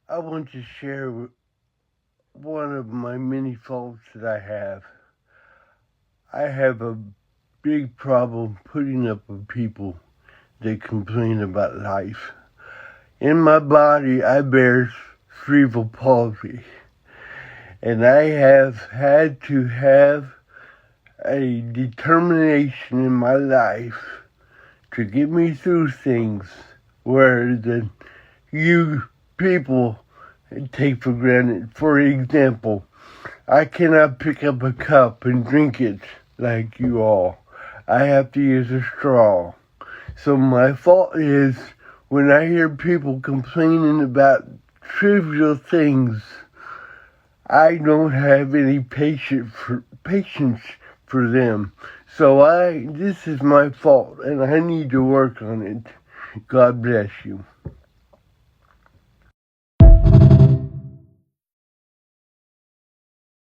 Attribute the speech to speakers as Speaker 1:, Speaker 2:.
Speaker 1: I want to share one of my many faults that I have. I have a big problem putting up with people that complain about life. In my body, I bear cerebral palsy, and I have had to have a determination in my life to get me through things where you people take for granted. For example, I cannot pick up a cup and drink it like you all. I have to use a straw. So my fault is when I hear people complaining about trivial things, I don't have any patience for them. So this is my fault, and I need to work on it. God bless you.